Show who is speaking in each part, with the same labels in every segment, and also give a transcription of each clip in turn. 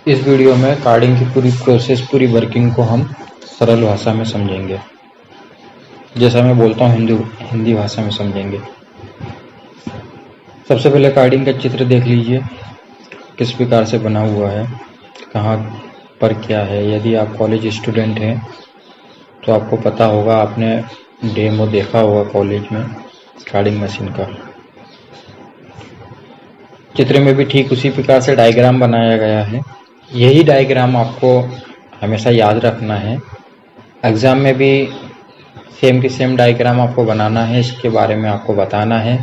Speaker 1: इस वीडियो में कार्डिंग की पूरी प्रोसेस, पूरी वर्किंग को हम सरल भाषा में समझेंगे। जैसा मैं बोलता हूँ हिंदी भाषा में समझेंगे। सबसे पहले कार्डिंग का चित्र देख लीजिए, किस प्रकार से बना हुआ है, कहाँ पर क्या है। यदि आप कॉलेज स्टूडेंट हैं तो आपको पता होगा, आपने डेमो देखा होगा कॉलेज में कार्डिंग मशीन का। चित्र में भी ठीक उसी प्रकार से डायग्राम बनाया गया है। यही डायग्राम आपको हमेशा याद रखना है। एग्ज़ाम में भी सेम की सेम डायग्राम आपको बनाना है, इसके बारे में आपको बताना है।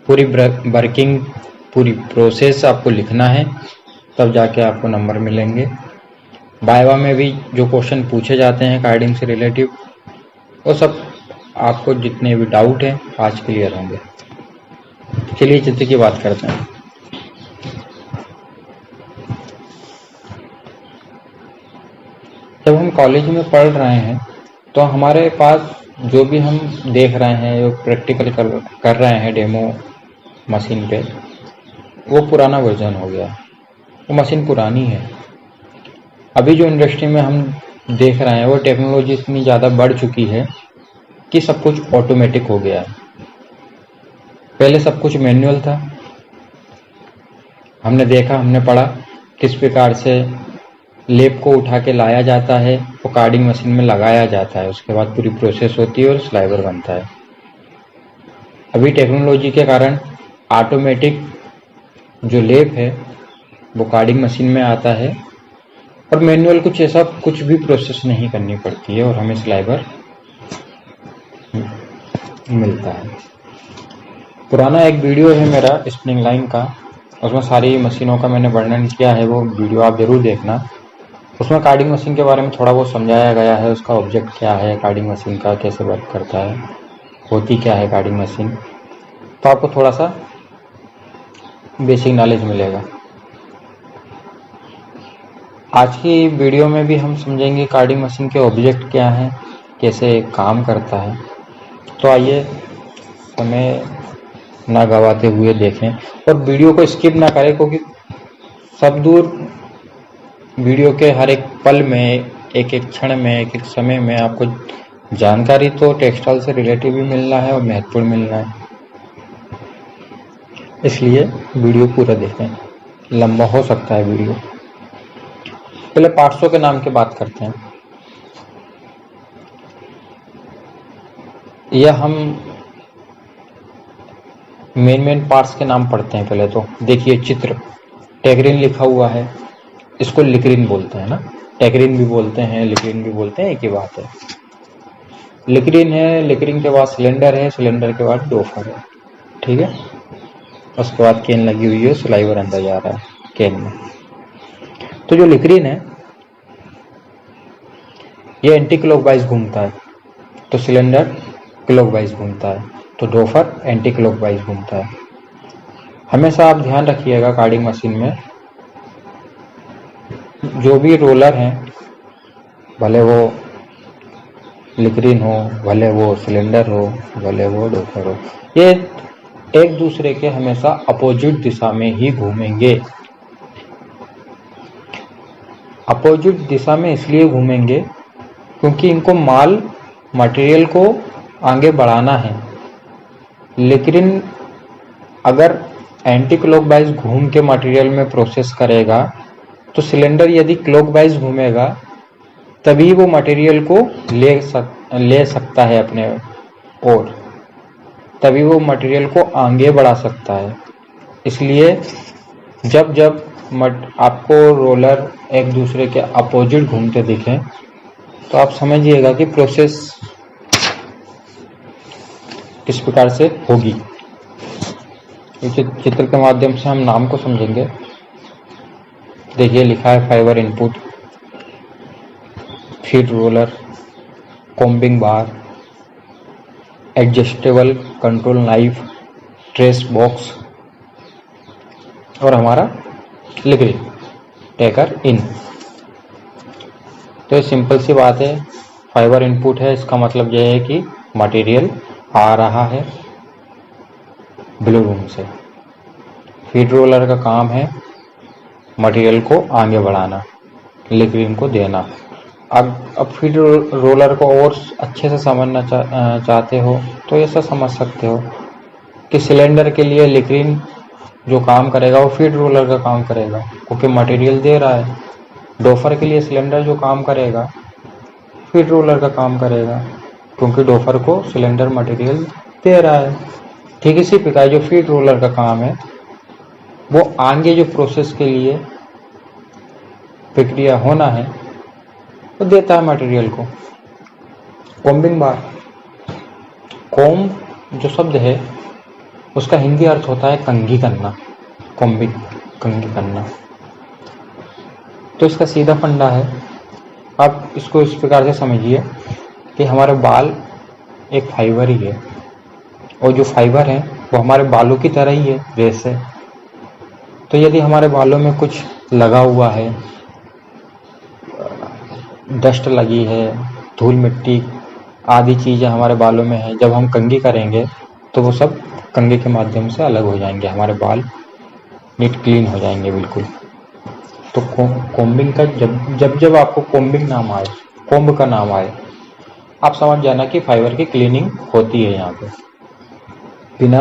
Speaker 1: पूरी वर्किंग, पूरी प्रोसेस आपको लिखना है, तब जाके आपको नंबर मिलेंगे। वाइवा में भी जो क्वेश्चन पूछे जाते हैं कार्डिंग से रिलेटिव, वो सब आपको जितने भी डाउट हैं आज क्लियर होंगे। चलिए चित्र की बात करते हैं। जब हम कॉलेज में पढ़ रहे हैं तो हमारे पास जो भी हम देख रहे हैं, जो प्रैक्टिकल कर रहे हैं डेमो मशीन पे, वो पुराना वर्जन हो गया। वो मशीन पुरानी है। अभी जो इंडस्ट्री में हम देख रहे हैं वो टेक्नोलॉजी इतनी ज़्यादा बढ़ चुकी है कि सब कुछ ऑटोमेटिक हो गया है। पहले सब कुछ मैनुअल था। हमने देखा, हमने पढ़ा किस प्रकार से लेप को उठा के लाया जाता है, वो कार्डिंग मशीन में लगाया जाता है, उसके बाद पूरी प्रोसेस होती है और स्लाइवर बनता है। अभी टेक्नोलॉजी के कारण ऑटोमेटिक जो लेप है वो कार्डिंग मशीन में आता है और मैनुअल कुछ भी प्रोसेस नहीं करनी पड़ती है और हमें स्लाइवर मिलता है। पुराना एक वीडियो है मेरा स्प्रिंग लाइन का, उसमें सारी मशीनों का मैंने वर्णन किया है। वो वीडियो आप जरूर देखना। उसमें कार्डिंग मशीन के बारे में थोड़ा बहुत समझाया गया है। उसका ऑब्जेक्ट क्या है, कार्डिंग मशीन का कैसे वर्क करता है, होती क्या है कार्डिंग मशीन, तो आपको थोड़ा सा बेसिक नॉलेज मिलेगा। आज की वीडियो में भी हम समझेंगे कार्डिंग मशीन के ऑब्जेक्ट क्या हैं, कैसे काम करता है। तो आइए समय ना गवाते हुए देखें और वीडियो को स्किप ना करें, क्योंकि सब दूर वीडियो के हर एक पल में, एक एक क्षण में, एक एक समय में आपको जानकारी तो टेक्सटाइल से रिलेटिव भी मिलना है और महत्वपूर्ण मिलना है। इसलिए वीडियो पूरा देखें, लंबा हो सकता है वीडियो। पहले पार्ट्सों के नाम की बात करते हैं। यह हम मेन पार्ट्स के नाम पढ़ते हैं। पहले तो देखिए चित्र, टैगरिन लिखा हुआ है, इसको लिक्रिन बोलते हैं ना। टैगरिन भी बोलते हैं, लिक्रिन भी बोलते हैं, एक ही बात है। लिक्रिन है, लिक्रिन के बाद सिलेंडर है, सिलेंडर के बाद डोफर है, ठीक है। उसके बाद केन लगी हुई है, स्लाइवर अंदर जा रहा है केन में। तो जो लिक्रिन है ये एंटी क्लॉकवाइज घूमता है, तो सिलेंडर क्लॉकवाइज घूमता है, तो डोफर एंटी क्लॉकवाइज घूमता है। हमेशा आप ध्यान रखिएगा कार्डिंग मशीन में जो भी रोलर हैं, भले वो लिक्रिन हो, भले वो सिलेंडर हो, भले वो डोफर हो, ये एक दूसरे के हमेशा अपोजिट दिशा में ही घूमेंगे। अपोजिट दिशा में इसलिए घूमेंगे क्योंकि इनको मटेरियल को आगे बढ़ाना है। लेकिन अगर एंटी क्लॉकवाइज घूम के मटेरियल में प्रोसेस करेगा तो सिलेंडर यदि क्लॉकवाइज घूमेगा तभी वो मटेरियल को ले सकता है अपने ओर, तभी वो मटेरियल को आगे बढ़ा सकता है। इसलिए जब आपको रोलर एक दूसरे के अपोजिट घूमते दिखें तो आप समझिएगा कि प्रोसेस किस प्रकार से होगी। चित्र के माध्यम से हम नाम को समझेंगे। देखिए लिखा है fibre input, feed roller, combing bar, adjustable control knife, trace box और हमारा लिक्रिन टेकर इन। तो ये सिंपल सी बात है। फाइबर इनपुट है, इसका मतलब यह है कि मटेरियल आ रहा है ब्लू रूम से। फीड रोलर का काम है मटेरियल को आगे बढ़ाना, लिक्विड को देना। अब फीड रोलर को और अच्छे से समझना चाहते हो तो ऐसा समझ सकते हो कि सिलेंडर के लिए लिक्विड जो काम करेगा वो फीड रोलर का काम करेगा क्योंकि मटेरियल दे रहा है। डोफर के लिए सिलेंडर जो काम करेगा फीड रोलर का काम करेगा क्योंकि डोफर को सिलेंडर मटेरियल दे रहा है। ठीक इसी प्रकार जो फीड रोलर का काम है वो आगे जो प्रोसेस के लिए प्रक्रिया होना है वो देता है मटेरियल को। कॉम्बिंग बार, कॉम्ब जो शब्द है उसका हिंदी अर्थ होता है कंघी करना, कॉम्बिंग कंघी करना। तो इसका सीधा फंडा है, आप इसको इस प्रकार से समझिए कि हमारे बाल एक फाइबर ही है और जो फाइबर है वो हमारे बालों की तरह ही है वैसे। तो यदि हमारे बालों में कुछ लगा हुआ है, डस्ट लगी है, धूल मिट्टी आदि चीज़ें हमारे बालों में है, जब हम कंघी करेंगे तो वो सब कंघी के माध्यम से अलग हो जाएंगे, हमारे बाल नीट क्लीन हो जाएंगे बिल्कुल। तो कॉम्बिंग का जब आपको कॉम्बिंग नाम आए, कॉम्ब का नाम आए, आप समझ जाना कि फाइबर की क्लीनिंग होती है यहाँ पे, बिना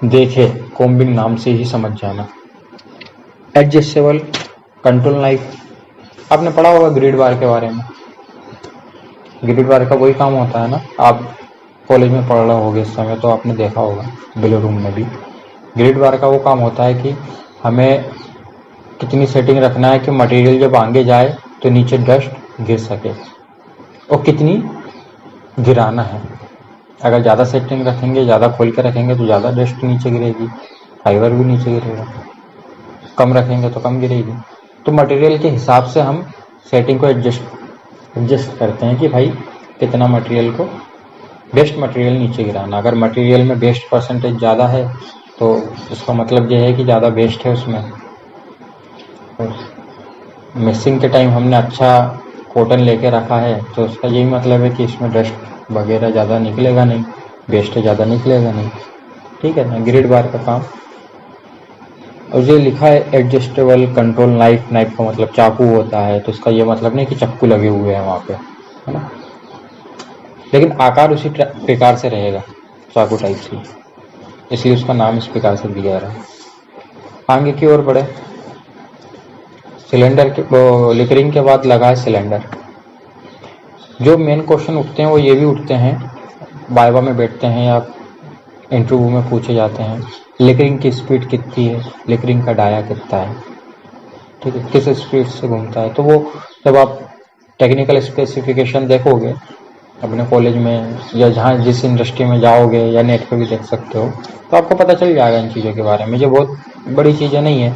Speaker 1: देखे कॉम्बिंग नाम से ही समझ जाना। एडजस्टेबल कंट्रोल नाइफ, आपने पढ़ा होगा ग्रिड बार के बारे में। ग्रिड बार का वही काम होता है ना, आप कॉलेज में पढ़ रहे होगे इस समय तो आपने देखा होगा बिलो रूम में भी। ग्रिड बार का वो काम होता है कि हमें कितनी सेटिंग रखना है कि मटेरियल जब आगे जाए तो नीचे डस्ट गिर सके और कितनी गिराना है। अगर ज़्यादा सेटिंग रखेंगे, ज़्यादा खोल के रखेंगे तो ज़्यादा डस्ट नीचे गिरेगी, फाइबर भी नीचे गिरेगा। कम रखेंगे तो कम गिरेगी। तो मटेरियल के हिसाब से हम सेटिंग को एडजस्ट करते हैं कि भाई कितना मटेरियल को बेस्ट मटेरियल नीचे गिराना। अगर मटेरियल में बेस्ट परसेंटेज ज़्यादा है तो इसका मतलब ये है कि ज़्यादा बेस्ट है उसमें। मिक्सिंग के टाइम हमने अच्छा कॉटन लेके रखा है तो उसका यही मतलब है कि इसमें डस्ट वगैरह ज़्यादा निकलेगा नहीं, वेस्ट ज़्यादा निकलेगा नहीं। ठीक है ना, ग्रिड बार का काम। और ये लिखा है एडजस्टेबल कंट्रोल नाइफ, नाइफ का मतलब चाकू होता है, तो इसका ये मतलब नहीं कि चाकू लगे हुए हैं वहाँ पे, है ना, लेकिन आकार उसी प्रकार से रहेगा, चाकू टाइप से, इसलिए उसका नाम इस प्रकार से दिया रहा है। आगे की ओर बढ़े, सिलेंडर के लिकरिंग के बाद लगा है सिलेंडर। जो मेन क्वेश्चन उठते हैं वो ये भी उठते हैं, वाइवा में बैठते हैं या इंटरव्यू में पूछे जाते हैं, लिकरिंग की स्पीड कितनी है, लिकरिंग का डाया कितना है, ठीक है, किस स्पीड से घूमता है। तो वो जब आप टेक्निकल स्पेसिफिकेशन देखोगे अपने कॉलेज में या जहाँ जिस इंडस्ट्री में जाओगे या नेट पे भी देख सकते हो तो आपको पता चल जाएगा इन चीज़ों के बारे में। ये बहुत बड़ी चीज़ें नहीं है।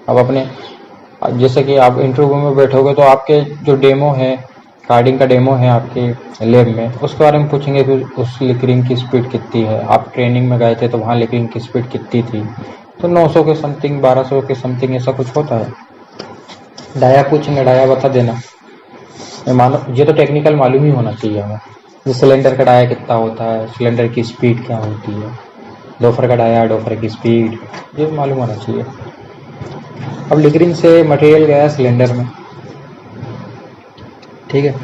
Speaker 1: अब अपने जैसे कि आप इंटरव्यू में बैठोगे तो आपके जो डेमो है, कार्डिंग का डेमो है आपके लैब में, उसके बारे में पूछेंगे कि उस लिकरिंग की स्पीड कितनी है। आप ट्रेनिंग में गए थे तो वहाँ लिकरिंग की स्पीड कितनी थी, तो 900 के समथिंग, 1200 के समथिंग ऐसा कुछ होता है। डाया पूछेंगे, डाया बता देना। मानो ये तो टेक्निकल मालूम ही होना चाहिए हमें, जैसे सिलेंडर का डाया कितना होता है, सिलेंडर की स्पीड क्या होती है, डोफर का डाया, डोफर की स्पीड, ये मालूम होना चाहिए। अब लिकरिंग से मटेरियल गया सिलेंडर में, ठीक है।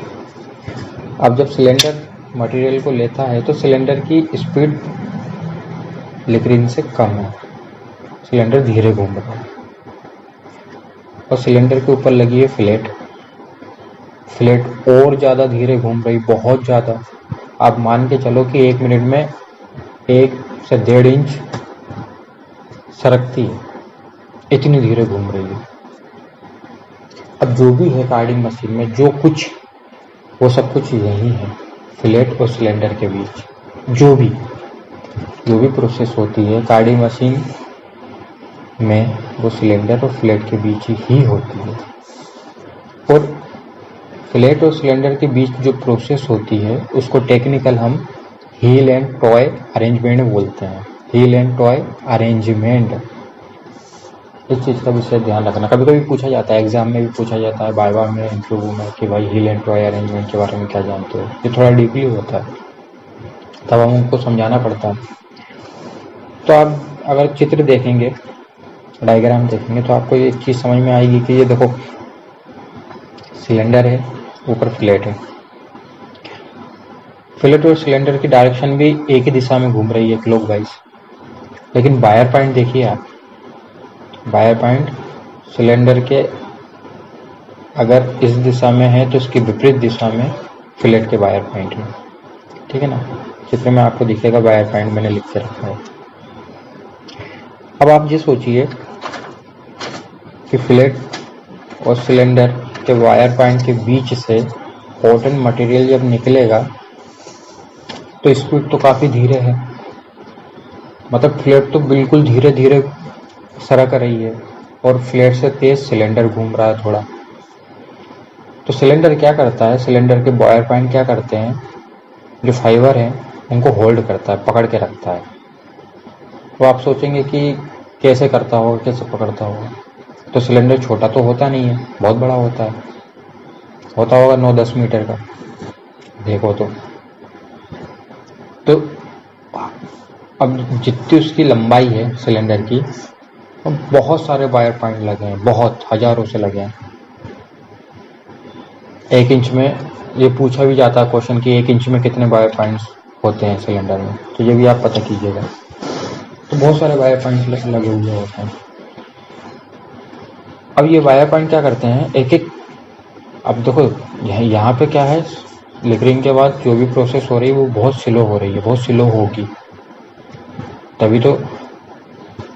Speaker 1: अब जब सिलेंडर मटेरियल को लेता है तो सिलेंडर की स्पीड लिकरिंग से कम है, सिलेंडर धीरे घूम रहा है और सिलेंडर के ऊपर लगी है फ्लैट, फ्लैट और ज़्यादा धीरे घूम रही, बहुत ज़्यादा। आप मान के चलो कि 1 मिनट में 1 से 1.5 इंच सरकती है, इतनी धीरे घूम रही है। अब जो भी है कार्डिंग मशीन में जो कुछ, वो सब कुछ यही है फ्लैट और सिलेंडर के बीच। जो भी प्रोसेस होती है कार्डिंग मशीन में वो सिलेंडर और फ्लैट के बीच ही होती है। और फ्लैट और सिलेंडर के बीच जो प्रोसेस होती है उसको टेक्निकल हम हील एंड टॉय अरेंजमेंट बोलते हैं। हील एंड टॉय अरेंजमेंट, इस चीज़ का विशेष ध्यान रखना। कभी कभी पूछा जाता है, एग्जाम में भी पूछा जाता है, वाइवा में, इंटरव्यू में, कि भाई हील एंड टॉय अरेंजमेंट के बारे में क्या जानते हो। ये थोड़ा डीपली होता है, तब हम उनको समझाना पड़ता है। तो आप अगर चित्र देखेंगे डायग्राम देखेंगे तो आपको एक चीज़ समझ में आएगी कि ये देखो सिलेंडर है, ऊपर फिलेट है। फिलेट और सिलेंडर की डायरेक्शन भी एक ही दिशा में घूम रही है क्लॉकवाइज, लेकिन बायर पॉइंट देखिए आप, बायर पॉइंट सिलेंडर के अगर इस दिशा में है तो इसकी विपरीत दिशा में फिलेट के बायर पॉइंट है। ठीक है ना, चित्र में आपको दिखेगा बायर पॉइंट मैंने लिख के रखा है। अब आप ये सोचिए कि फिलेट और सिलेंडर के वायर पॉइंट के बीच से कॉटन मटेरियल जब निकलेगा तो स्पीड तो काफ़ी धीरे है, मतलब फिलेट तो बिल्कुल धीरे धीरे सरक रही है और फिलेट से तेज सिलेंडर घूम रहा है थोड़ा। तो सिलेंडर क्या करता है, सिलेंडर के वायर पॉइंट क्या करते हैं, जो फाइबर है उनको होल्ड करता है, पकड़ के रखता है। तो आप सोचेंगे कि कैसे करता होगा, कैसे पकड़ता होगा। तो सिलेंडर छोटा तो होता नहीं है, बहुत बड़ा होता है, होता होगा 9-10 मीटर का देखो तो अब जितनी उसकी लंबाई है सिलेंडर की, अब बहुत सारे वायर पॉइंट लगे हैं, बहुत हजारों से लगे हैं। 1 इंच में ये पूछा भी जाता है क्वेश्चन कि 1 इंच में कितने वायर पॉइंट्स होते हैं सिलेंडर में, तो ये भी आप पता कीजिएगा। तो बहुत सारे वायर पॉइंट लगे हुए होते हैं। अब ये वायर पॉइंट क्या करते हैं, एक एक, अब देखो यहाँ पे क्या है, लिकरिंग के बाद जो भी प्रोसेस हो रही है वो बहुत स्लो हो रही है, बहुत स्लो होगी, तभी तो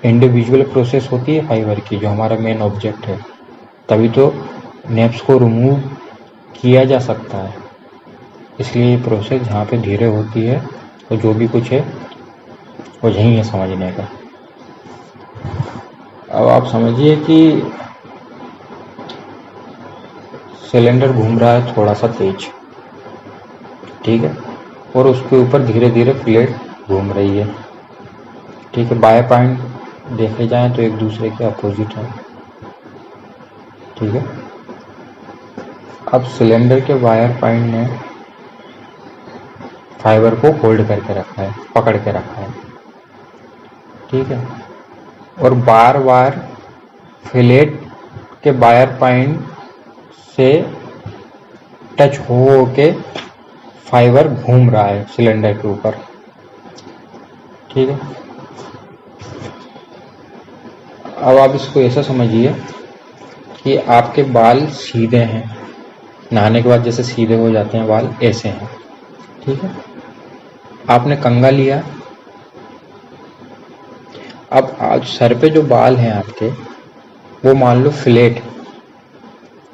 Speaker 1: इंडिविजुअल प्रोसेस होती है फाइबर की, जो हमारा मेन ऑब्जेक्ट है, तभी तो नेप्स को रिमूव किया जा सकता है। इसलिए ये प्रोसेस जहाँ पे धीरे होती है और जो भी कुछ है वो यही है समझने का। अब आप समझिए कि सिलेंडर घूम रहा है थोड़ा सा तेज, ठीक है, और उसके ऊपर धीरे धीरे प्लेट घूम रही है। ठीक है, बाय पॉइंट देखे जाएं तो एक दूसरे के अपोजिट है। ठीक है, अब सिलेंडर के वायर पॉइंट ने फाइबर को होल्ड करके रखा है, पकड़ के रखा है। ठीक है, और बार बार फिलेट के वायर पॉइंट से टच हो के फाइबर घूम रहा है सिलेंडर के ऊपर। ठीक है, अब आप इसको ऐसा समझिए कि आपके बाल सीधे हैं, नहाने के बाद जैसे सीधे हो जाते हैं बाल, ऐसे हैं। ठीक है, आपने कंघा लिया, अब आज सर पे जो बाल हैं आपके, वो मान लो फ्लैट,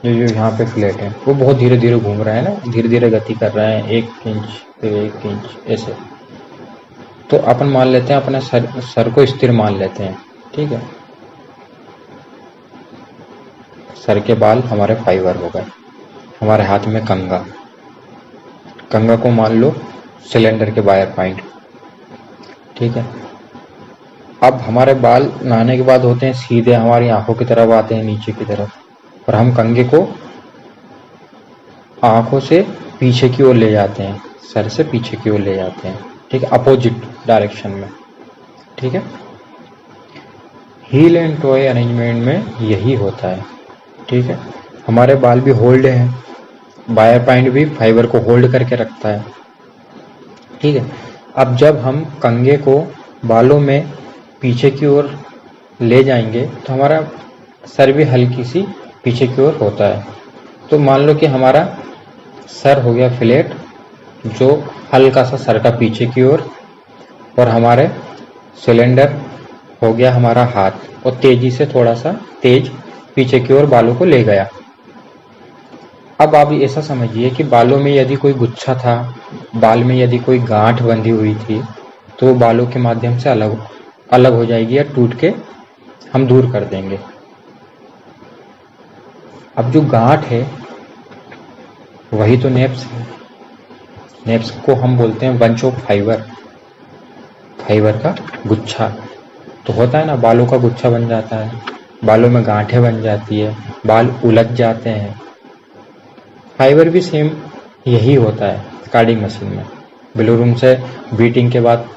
Speaker 1: जो यहाँ पे फ्लैट है वो बहुत धीरे धीरे घूम रहा है ना, धीरे धीरे गति कर रहे हैं, 1 इंच फिर 1 इंच ऐसे। तो अपन मान लेते हैं, अपने सर को स्थिर मान लेते हैं। ठीक है, सर के बाल हमारे फाइबर हो गए, हमारे हाथ में कंघा, कंघा को मान लो सिलेंडर के वायर पॉइंट। ठीक है, अब हमारे बाल नहाने के बाद होते हैं सीधे, हमारी आंखों की तरफ आते हैं, नीचे की तरफ, और हम कंघे को आंखों से पीछे की ओर ले जाते हैं, सर से पीछे की ओर ले जाते हैं। ठीक है, अपोजिट डायरेक्शन में। ठीक है, हील एंड टॉय अरेंजमेंट में यही होता है। ठीक है, हमारे बाल भी होल्ड हैं, वायर पॉइंट भी फाइबर को होल्ड करके रखता है। ठीक है, अब जब हम कंघे को बालों में पीछे की ओर ले जाएंगे तो हमारा सर भी हल्की सी पीछे की ओर होता है। तो मान लो कि हमारा सर हो गया फ्लैट, जो हल्का सा सर का पीछे की ओर, और हमारे सिलेंडर हो गया हमारा हाथ, और तेजी से थोड़ा सा तेज पीछे की ओर बालों को ले गया। अब आप ऐसा समझिए कि बालों में यदि कोई गुच्छा था, बाल में यदि कोई गांठ बंधी हुई थी, तो वो बालों के माध्यम से अलग हो जाएगी या टूट के हम दूर कर देंगे। अब जो गांठ है वही तो नेप्स है। नेप्स को हम बोलते हैं बंच ऑफ फाइबर, फाइबर का गुच्छा। तो होता है ना, बालों का गुच्छा बन जाता है, बालों में गांठें बन जाती है, बाल उलझ जाते हैं। फाइबर भी सेम यही होता है कार्डिंग मशीन में। बिलोरूम से बीटिंग के बाद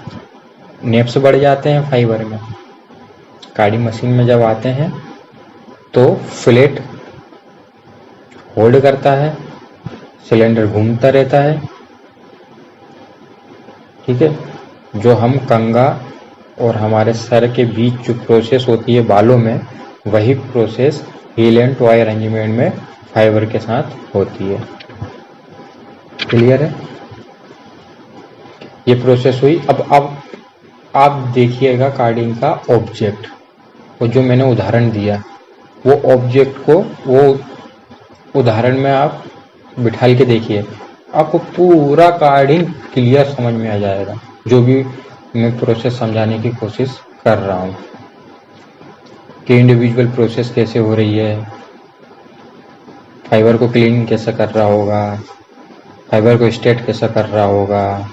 Speaker 1: नेप्स बढ़ जाते हैं फाइबर में, कार्डिंग मशीन में जब आते हैं तो फिलेट होल्ड करता है, सिलेंडर घूमता रहता है। ठीक है, जो हम कंगा और हमारे सर के बीच जो प्रोसेस होती है बालों में, वही process heel and toy arrangement में फाइबर के साथ होती है। क्लियर है? ये प्रोसेस हुई। अब आप देखिएगा कार्डिंग का ऑब्जेक्ट, वो जो मैंने उदाहरण दिया, वो ऑब्जेक्ट को वो उदाहरण में आप बिठाल के देखिए, आपको पूरा कार्डिंग क्लियर समझ में आ जाएगा, जो भी मैं प्रोसेस समझाने की कोशिश कर रहा हूँ कि इंडिविजुअल प्रोसेस कैसे हो रही है, फाइबर को क्लीन कैसे कर रहा होगा, फाइबर को स्ट्रेट कैसे कर रहा होगा,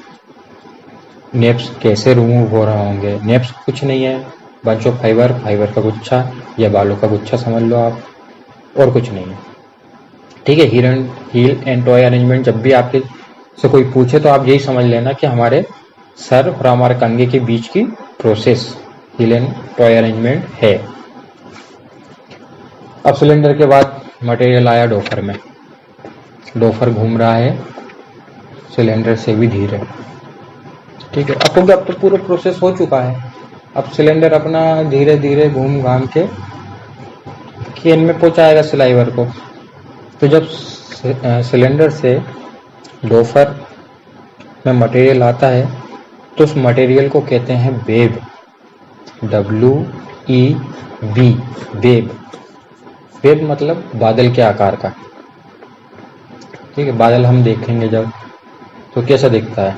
Speaker 1: नेप्स कैसे रिमूव हो रहे होंगे। नेप्स कुछ नहीं है, बंच ऑफ फाइबर, फाइबर का गुच्छा या बालों का गुच्छा समझ लो आप, और कुछ नहीं है। ठीक है, हील एंड टॉय अरेंजमेंट जब भी आपके से कोई पूछे तो आप यही समझ लेना कि हमारे सर और हमारे कंगे के बीच की process heel and toy arrangement है। अब सिलेंडर के बाद मटेरियल आया डोफर में। डोफर घूम रहा है सिलेंडर से भी धीरे। ठीक है, अब क्योंकि अब तो पूरा प्रोसेस हो चुका है, अब सिलेंडर अपना धीरे धीरे घूम घाम के केन में पहुंचाएगा स्लाइवर को। तो जब सिलेंडर से डोफर में मटेरियल आता है तो उस मटेरियल को कहते हैं वेब, WEB, वेब। वेब मतलब बादल के आकार का। ठीक है, बादल हम देखेंगे जब तो कैसा दिखता है,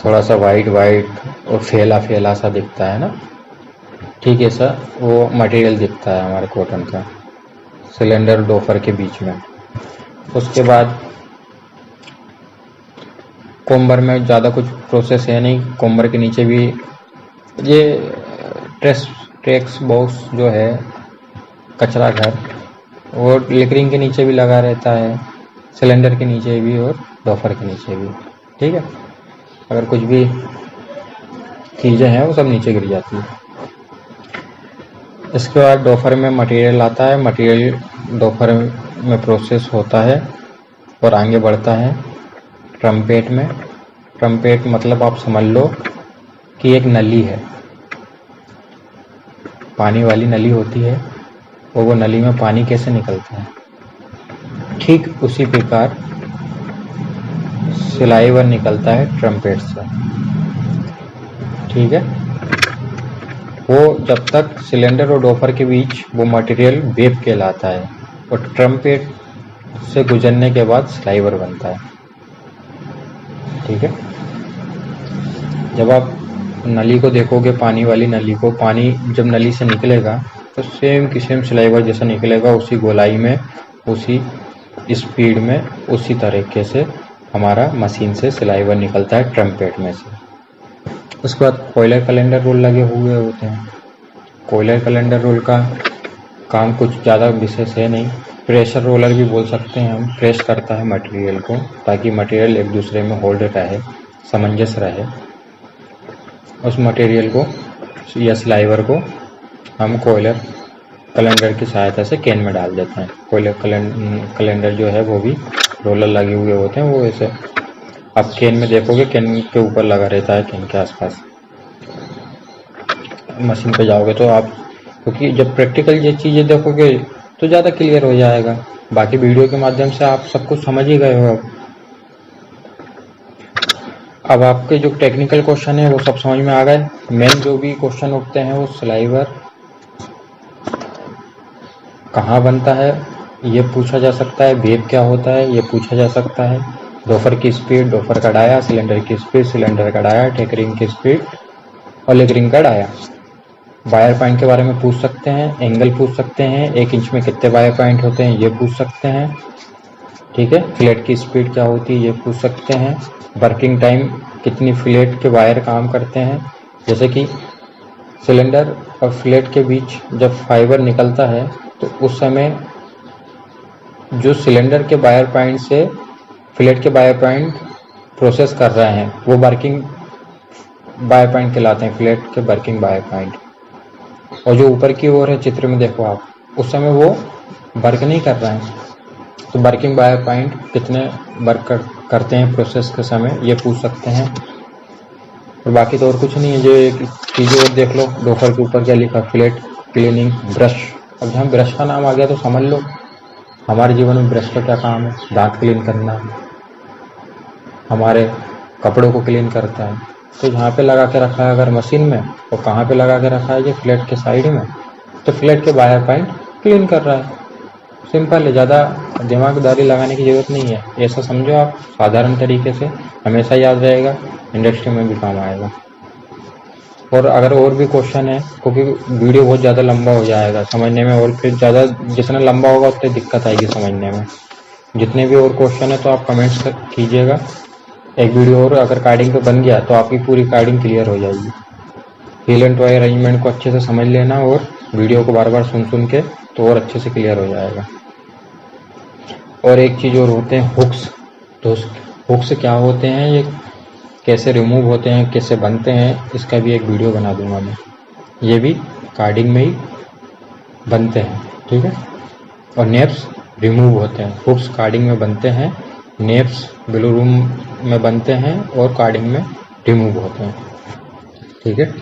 Speaker 1: थोड़ा सा वाइट वाइट और फैला फैला सा दिखता है ना। ठीक है, ऐसा वो मटेरियल दिखता है हमारे कॉटन का सिलेंडर डोफर के बीच में। उसके बाद कोम्बर में ज़्यादा कुछ प्रोसेस है नहीं, कोम्बर के नीचे भी ये ट्रैक्स बॉक्स जो है कचरा घर, वो लेकरिंग के नीचे भी लगा रहता है, सिलेंडर के नीचे भी और डोफर के नीचे भी। ठीक है, अगर कुछ भी चीज़ें हैं वो सब नीचे गिर जाती है। इसके बाद डोफर में मटेरियल आता है, मटेरियल डोफर में प्रोसेस होता है और आगे बढ़ता है ट्रम्पेट में। ट्रम्पेट मतलब आप समझ लो कि एक नली है, पानी वाली नली होती है, और वो नली में पानी कैसे निकलता है, ठीक उसी प्रकार स्लाइवर निकलता है ट्रम्पेट से। ठीक है, वो जब तक सिलेंडर और डोफर के बीच वो मटेरियल वेब कहलाता है, और ट्रम्पेट से गुजरने के बाद स्लाइवर बनता है। ठीक है, जब आप नली को देखोगे, पानी वाली नली को, पानी जब नली से निकलेगा तो सेम की सेम स्लाइवर जैसा निकलेगा, उसी गोलाई में, उसी स्पीड में, उसी तरीके से हमारा मशीन से स्लाइवर निकलता है ट्रम्पेट में से। उसके बाद कॉइलर कैलेंडर रोल लगे हुए होते हैं। कॉइलर कैलेंडर रोल का काम कुछ ज़्यादा विशेष है नहीं, प्रेशर रोलर भी बोल सकते हैं हम। प्रेस करता है मटेरियल को ताकि मटेरियल एक दूसरे में होल्ड रहे, सामंजस्य रहे। उस मटेरियल को या स्लाइवर को हम कॉइलर कैलेंडर की सहायता से कैन में डाल देते हैं। कॉइलर कैलेंडर जो है वो भी रोलर लगे हुए होते हैं, वो ऐसे आप कैन में देखोगे, कैन के ऊपर लगा रहता है, कैन के आसपास। मशीन पे जाओगे तो आप, क्योंकि जब प्रैक्टिकल ये चीज़ें देखोगे तो ज़्यादा क्लियर हो जाएगा। बाकी वीडियो के माध्यम से आप सब कुछ समझ ही गए हो। अब आपके जो टेक्निकल क्वेश्चन है वो सब समझ में आ गए। मेन जो भी क्वेश्चन उठते हैं वो स्लाइवर कहाँ बनता है ये पूछा जा सकता है, वेब क्या होता है ये पूछा जा सकता है, डोफर की स्पीड, डोफर का डाया, सिलेंडर की स्पीड, सिलेंडर का डाया, टेकरिंग की स्पीड और लेकरिंग का डाया। वायर पॉइंट के बारे में पूछ सकते हैं, एंगल पूछ सकते हैं, 1 इंच में कितने वायर पॉइंट होते हैं ये पूछ सकते हैं। ठीक है, फ्लेट की स्पीड क्या होती है ये पूछ सकते हैं। वर्किंग टाइम कितनी फ्लेट के वायर काम करते हैं, जैसे कि सिलेंडर और फ्लेट के बीच जब फाइबर निकलता है तो उस समय जो सिलेंडर के वायर पॉइंट से फ्लेट के वायर पॉइंट प्रोसेस कर रहे हैं वो वर्किंग बाय पॉइंट कहलाते हैं, फ्लैट के वर्किंग बाय पॉइंट। और जो ऊपर की ओर है चित्र में देखो आप, उस समय वो वर्क नहीं कर रहा है, तो वर्किंग बाय पॉइंट कितने वर्क करते हैं प्रोसेस के समय, ये पूछ सकते हैं। और बाकी तो और कुछ नहीं है। जो एक चीज़ और देख लो, डोफर के ऊपर क्या लिखा, फ्लैट क्लीनिंग ब्रश। अब जहाँ ब्रश का नाम आ गया तो समझ लो हमारे जीवन में ब्रश का क्या काम है, दांत क्लीन करना, हमारे कपड़ों को क्लीन करता है। तो जहाँ पे लगा के रखा है अगर मशीन में, और कहाँ पे लगा के रखा है, ये फ्लैट के साइड में, तो फ्लैट के बाहर पॉइंट क्लीन कर रहा है। सिंपल है, ज़्यादा दिमागदारी लगाने की ज़रूरत नहीं है। ऐसा समझो आप, साधारण तरीके से हमेशा याद रहेगा, इंडस्ट्री में भी काम आएगा। और अगर और भी क्वेश्चन है, क्योंकि वीडियो बहुत ज़्यादा लंबा हो जाएगा समझने में, और फिर ज़्यादा जितना लंबा होगा उतनी दिक्कत आएगी समझने में। जितने भी और क्वेश्चन है तो आप कमेंट्स कीजिएगा। एक वीडियो और अगर कार्डिंग पे बन गया तो आपकी पूरी कार्डिंग क्लियर हो जाएगी। हील एंड टॉय अरेंजमेंट को अच्छे से समझ लेना, और वीडियो को बार बार सुन के तो और अच्छे से क्लियर हो जाएगा। और एक चीज़ और होते हैं हुक्स। तो हुक्स क्या होते हैं, ये कैसे रिमूव होते हैं, कैसे बनते हैं, इसका भी एक वीडियो बना दूंगा मैं। ये भी कार्डिंग में ही बनते हैं, ठीक है। और नेप्स रिमूव होते हैं। हुक्स कार्डिंग में बनते हैं, नेप्स ब्लू रूम में बनते हैं, और कार्डिंग में रिमूव होते हैं, ठीक है।